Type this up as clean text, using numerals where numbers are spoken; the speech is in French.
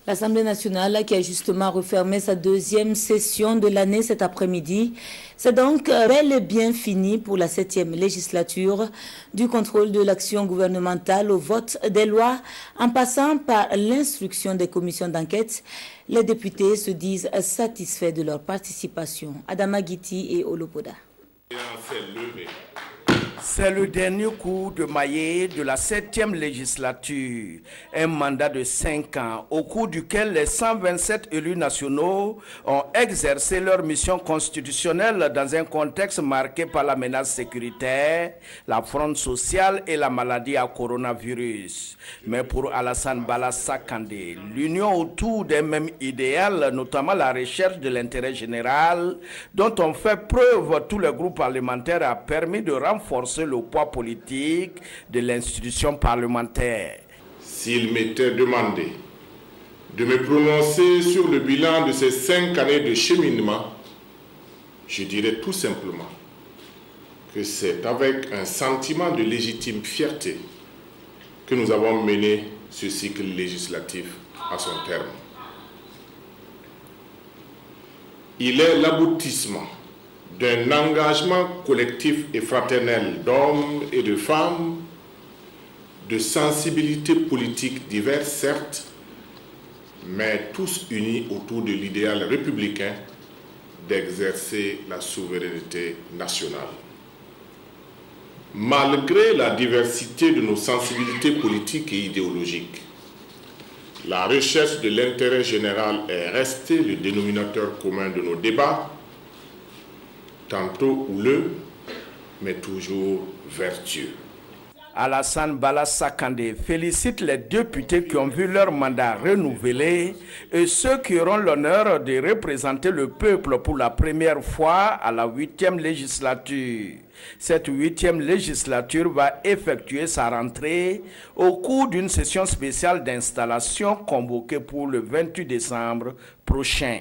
L'Assemblée nationale, qui a justement refermé sa deuxième session de l'année cet après-midi, c'est donc bel et bien fini pour la 7e législature, du contrôle de l'action gouvernementale au vote des lois, en passant par l'instruction des commissions d'enquête. Les députés se disent satisfaits de leur participation. Adama Guiti et Olopoda. C'est le dernier coup de maillet de la 7e législature, un mandat de 5 ans au cours duquel les 127 élus nationaux ont exercé leur mission constitutionnelle dans un contexte marqué par la menace sécuritaire, la fronde sociale et la maladie à coronavirus. Mais pour Alassane Bala Sakandé, l'union autour d'un même idéal, notamment la recherche de l'intérêt général, dont ont fait preuve tous les groupes parlementaires, a permis de renforcer le poids politique de l'institution parlementaire. S'il m'était demandé de me prononcer sur le bilan de ces 5 années de cheminement, je dirais tout simplement que c'est avec un sentiment de légitime fierté que nous avons mené ce cycle législatif à son terme. Il est l'aboutissement d'un engagement collectif et fraternel d'hommes et de femmes, de sensibilités politiques diverses, certes, mais tous unis autour de l'idéal républicain d'exercer la souveraineté nationale. Malgré la diversité de nos sensibilités politiques et idéologiques, la recherche de l'intérêt général est restée le dénominateur commun de nos débats, tantôt houleux, mais toujours vertueux. Alassane Bala Sakandé félicite les députés qui ont vu leur mandat renouvelé et ceux qui auront l'honneur de représenter le peuple pour la première fois à la 8e législature. Cette 8e législature va effectuer sa rentrée au cours d'une session spéciale d'installation convoquée pour le 28 décembre prochain.